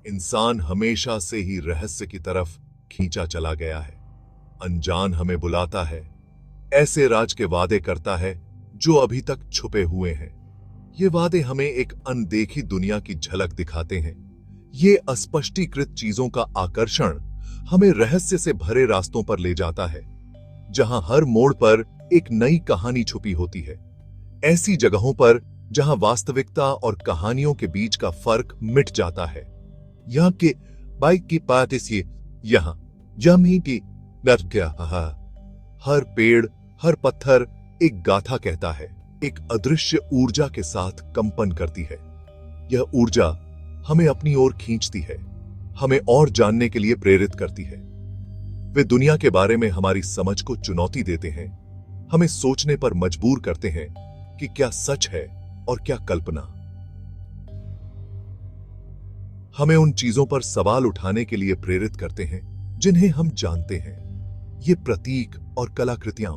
इंसान हमेशा से ही रहस्य की तरफ खींचा चला गया है। अनजान हमें बुलाता है, ऐसे राज के वादे करता है जो अभी तक छुपे हुए हैं। ये वादे हमें एक अनदेखी दुनिया की झलक दिखाते हैं। ये अस्पष्टीकृत चीजों का आकर्षण हमें रहस्य से भरे रास्तों पर ले जाता है, जहां हर मोड़ पर एक नई कहानी छुपी होती है। ऐसी जगहों पर जहां वास्तविकता और कहानियों के बीच का फर्क मिट जाता है। यहाँ के बाइक की बात इसलिए यहां जमी की हर पेड़, हर पत्थर एक गाथा कहता है, एक अदृश्य ऊर्जा के साथ कंपन करती है। यह ऊर्जा हमें अपनी ओर खींचती है, हमें और जानने के लिए प्रेरित करती है। वे दुनिया के बारे में हमारी समझ को चुनौती देते हैं, हमें सोचने पर मजबूर करते हैं कि क्या सच है और क्या कल्पना। हमें उन चीजों पर सवाल उठाने के लिए प्रेरित करते हैं जिन्हें हम जानते हैं। ये प्रतीक और कलाकृतियां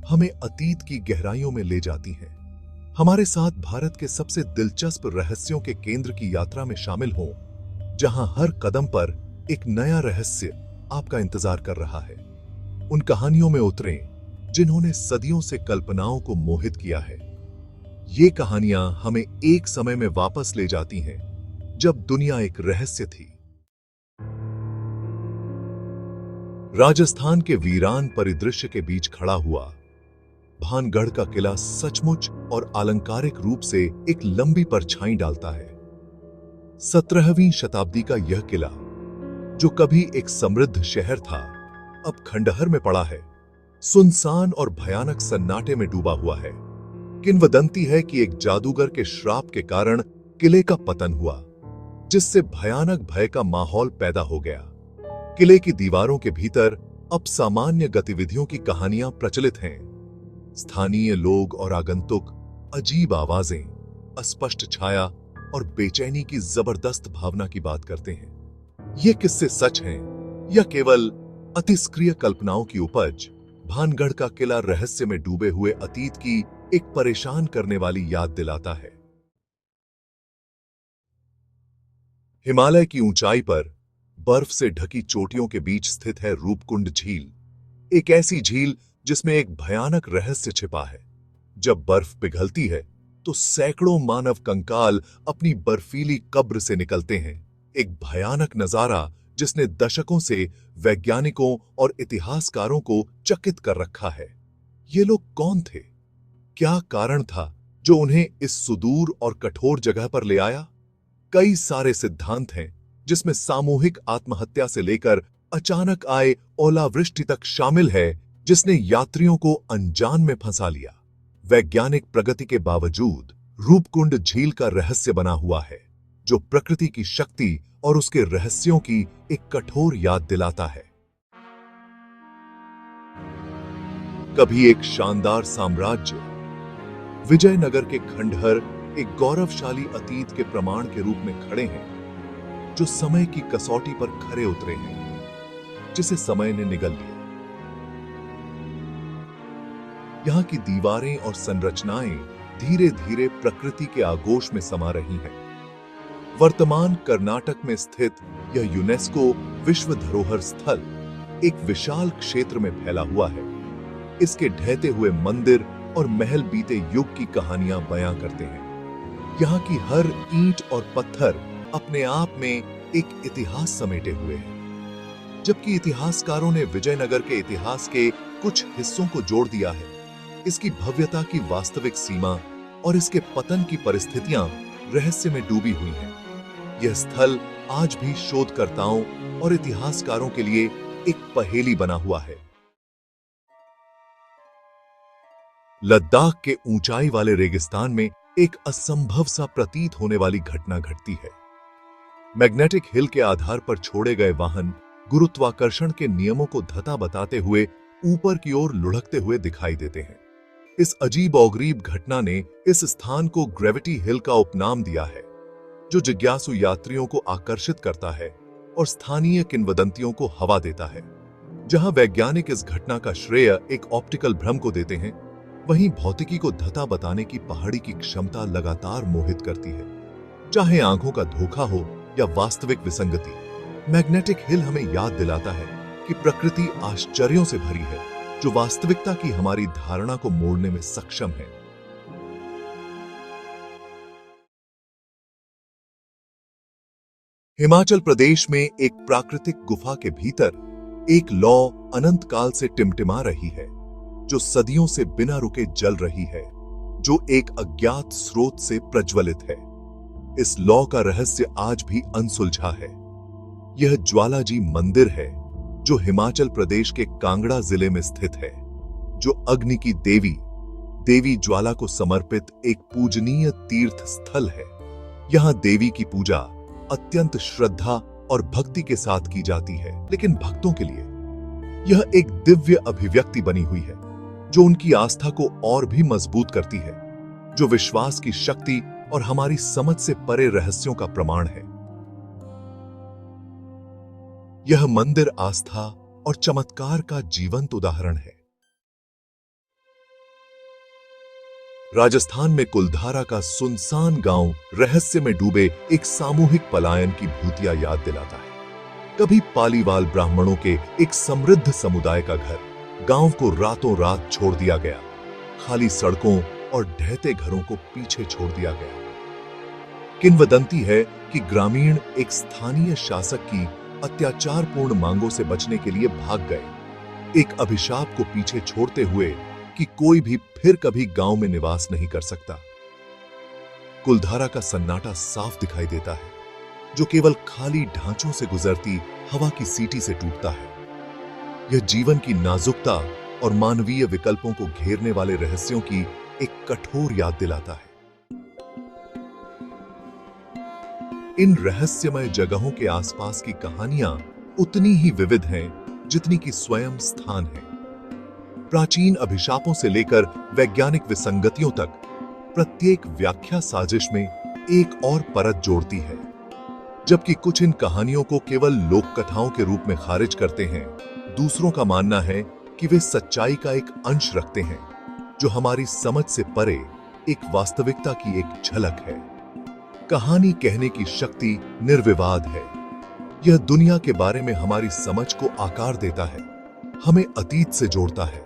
हमें अतीत की गहराइयों में ले जाती हैं। हमारे साथ भारत के सबसे दिलचस्प रहस्यों के केंद्र की यात्रा में शामिल हों, जहां हर कदम पर एक नया रहस्य आपका इंतजार कर रहा है। उन कहानियों में उतरें जिन्होंने सदियों से कल्पनाओं को मोहित किया है। ये कहानियां हमें एक समय में वापस ले जाती हैं जब दुनिया एक रहस्य थी। राजस्थान के वीरान परिदृश्य के बीच खड़ा हुआ भानगढ़ का किला सचमुच और अलंकारिक रूप से एक लंबी परछाई डालता है। 17वीं शताब्दी का यह किला, जो कभी एक समृद्ध शहर था, अब खंडहर में पड़ा है, सुनसान और भयानक सन्नाटे में डूबा हुआ है। किंवदंती है कि एक जादूगर के श्राप के कारण किले का पतन हुआ, जिससे भयानक भय का माहौल पैदा हो गया। किले की दीवारों के भीतर अब सामान्य गतिविधियों की कहानियां प्रचलित हैं। स्थानीय लोग और आगंतुक अजीब आवाजें, अस्पष्ट छाया और बेचैनी की जबरदस्त भावना की बात करते हैं। ये किस्से सच हैं या केवल अतिस्क्रिय कल्पनाओं की उपज? भानगढ़ का किला रहस्य में डूबे हुए अतीत की एक परेशान करने वाली याद दिलाता है। हिमालय की ऊंचाई पर बर्फ से ढकी चोटियों के बीच स्थित है रूपकुंड झील, एक ऐसी झील जिसमें एक भयानक रहस्य छिपा है। जब बर्फ पिघलती है तो सैकड़ों मानव कंकाल अपनी बर्फीली कब्र से निकलते हैं, एक भयानक नजारा जिसने दशकों से वैज्ञानिकों और इतिहासकारों को चकित कर रखा है। ये लोग कौन थे? क्या कारण था जो उन्हें इस सुदूर और कठोर जगह पर ले आया? कई सारे सिद्धांत हैं, जिसमें सामूहिक आत्महत्या से लेकर अचानक आए ओलावृष्टि तक शामिल है, जिसने यात्रियों को अनजान में फंसा लिया। वैज्ञानिक प्रगति के बावजूद रूपकुंड झील का रहस्य बना हुआ है, जो प्रकृति की शक्ति और उसके रहस्यों की एक कठोर याद दिलाता है। कभी एक शानदार साम्राज्य, विजयनगर के खंडहर एक गौरवशाली अतीत के प्रमाण के रूप में खड़े हैं, जो समय की कसौटी पर खरे उतरे हैं, जिसे समय ने निगल लिया। यहां की दीवारें और संरचनाएं धीरे धीरे प्रकृति के आगोश में समा रही हैं। वर्तमान कर्नाटक में स्थित यह यूनेस्को विश्व धरोहर स्थल एक विशाल क्षेत्र में फैला हुआ है। इसके ढहते हुए मंदिर और महल बीते युग की कहानियां बयां करते हैं। यहाँ की हर ईंट और पत्थर अपने आप में एक इतिहास समेटे हुए है। जबकि इतिहासकारों ने विजयनगर के इतिहास के कुछ हिस्सों को जोड़ दिया है, इसकी भव्यता की वास्तविक सीमा और इसके पतन की परिस्थितियां रहस्य में डूबी हुई हैं। यह स्थल आज भी शोधकर्ताओं और इतिहासकारों के लिए एक पहेली बना हुआ है। लद्दाख के ऊंचाई वाले रेगिस्तान में एक असंभव सा प्रतीत होने वाली घटना घटती है। मैग्नेटिक हिल के आधार पर छोड़े गए वाहन गुरुत्वाकर्षण के नियमों को धता बताते हुए ऊपर की ओर लुढ़कते हुए दिखाई देते हैं। इस अजीब औगरीब घटना ने इस स्थान को ग्रेविटी हिल का उपनाम दिया है, जो जिज्ञासु यात्रियों को आकर्षित करता है और स्थानीय किंवदंतियों को हवा देता है। जहां वैज्ञानिक इस घटना का श्रेय एक ऑप्टिकल भ्रम को देते हैं, वहीं भौतिकी को धता बताने की पहाड़ी की क्षमता लगातार मोहित करती है। चाहे आंखों का धोखा हो या वास्तविक विसंगति। मैग्नेटिक हिल हमें याद दिलाता है कि प्रकृति आश्चर्यों से भरी है, जो वास्तविकता की हमारी धारणा को मोड़ने में सक्षम है। हिमाचल प्रदेश में एक प्राकृतिक गुफा के भीतर एक लौ अनंत काल से टिमटिमा रही है, जो सदियों से बिना रुके जल रही है, जो एक अज्ञात स्रोत से प्रज्वलित है। इस लौ का रहस्य आज भी अनसुलझा है। यह ज्वालाजी मंदिर है, जो हिमाचल प्रदेश के कांगड़ा जिले में स्थित है, जो अग्नि की देवी ज्वाला को समर्पित एक पूजनीय तीर्थ स्थल है। यहां देवी की पूजा अत्यंत श्रद्धा और भक्ति के साथ की जाती है, लेकिन भक्तों के लिए यह एक दिव्य अभिव्यक्ति बनी हुई है, जो उनकी आस्था को और भी मजबूत करती है, जो विश्वास की शक्ति और हमारी समझ से परे रहस्यों का प्रमाण है। यह मंदिर आस्था और चमत्कार का जीवंत उदाहरण है। राजस्थान में कुलधारा का सुनसान गांव रहस्य में डूबे एक सामूहिक पलायन की भूतिया याद दिलाता है। कभी पालीवाल ब्राह्मणों के एक समृद्ध समुदाय का घर गांव को रातों रात छोड़ दिया गया। खाली सड़कों और ढहते घरों को पीछे छोड़ दिया गया। किंवदंती है कि ग्रामीण एक स्थानीय शासक की अत्याचारपूर्ण मांगों से बचने के लिए भाग गए, एक अभिशाप को पीछे छोड़ते हुए कि कोई भी फिर कभी गांव में निवास नहीं कर सकता। कुलधारा का सन्नाटा साफ दिखाई देता है, जो केवल खाली ढांचों से गुजरती हवा की सीटी से टूटता है। यह जीवन की नाजुकता और मानवीय विकल्पों को घेरने वाले रहस्यों की एक कठोर याद दिलाता है। इन रहस्यमय जगहों के आसपास की कहानियां उतनी ही विविध हैं जितनी कि स्वयं स्थान है। प्राचीन अभिशापों से लेकर वैज्ञानिक विसंगतियों तक प्रत्येक व्याख्या साजिश में एक और परत जोड़ती है। जबकि कुछ इन कहानियों को केवल लोक कथाओं के रूप में खारिज करते हैं, दूसरों का मानना है कि वे सच्चाई का एक अंश रखते हैं, जो हमारी समझ से परे एक वास्तविकता की एक झलक है। कहानी कहने की शक्ति निर्विवाद है। यह दुनिया के बारे में हमारी समझ को आकार देता है, हमें अतीत से जोड़ता है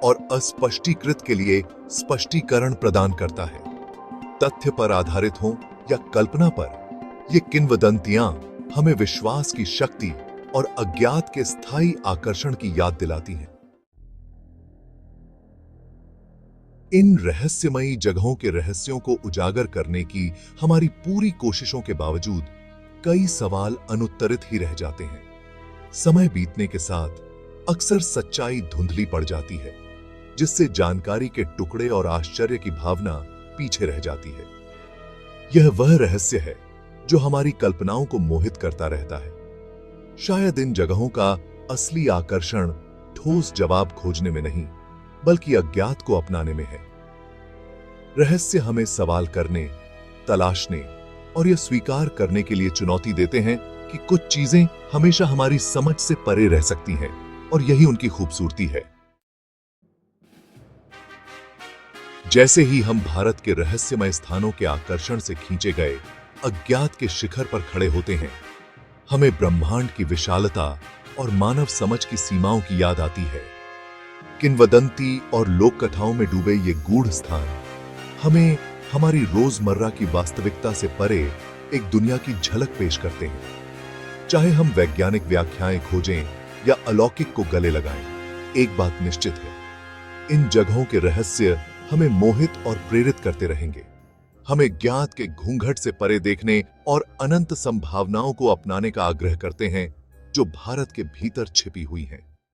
और अस्पष्टीकृत के लिए स्पष्टीकरण प्रदान करता है। तथ्य पर आधारित हो या कल्पना पर, ये किंवदंतियां हमें विश्वास की शक्ति और अज्ञात के स्थायी आकर्षण की याद दिलाती हैं। इन रहस्यमयी जगहों के रहस्यों को उजागर करने की हमारी पूरी कोशिशों के बावजूद कई सवाल अनुत्तरित ही रह जाते हैं। समय बीतने के साथ अक्सर सच्चाई धुंधली पड़ जाती है, जिससे जानकारी के टुकड़े और आश्चर्य की भावना पीछे रह जाती है। यह वह रहस्य है जो हमारी कल्पनाओं को मोहित करता रहता है। शायद इन जगहों का असली आकर्षण ठोस जवाब खोजने में नहीं, बल्कि अज्ञात को अपनाने में है। रहस्य हमें सवाल करने, तलाशने और यह स्वीकार करने के लिए चुनौती देते हैं कि कुछ चीजें हमेशा हमारी समझ से परे रह सकती हैं, और यही उनकी खूबसूरती है। जैसे ही हम भारत के रहस्यमय स्थानों के आकर्षण से खींचे गए अज्ञात के शिखर पर खड़े होते हैं, हमें ब्रह्मांड की विशालता और मानव समझ की सीमाओं की याद आती है। किंवदंती और लोक कथाओं में डूबे ये गूढ़ स्थान हमें हमारी रोजमर्रा की वास्तविकता से परे एक दुनिया की झलक पेश करते हैं। चाहे हम वैज्ञानिक व्याख्याएं खोजें या अलौकिक को गले लगाएं, एक बात निश्चित है, इन जगहों के रहस्य हमें मोहित और प्रेरित करते रहेंगे। हमें ज्ञात के घूंघट से परे देखने और अनंत संभावनाओं को अपनाने का आग्रह करते हैं, जो भारत के भीतर छिपी हुई हैं।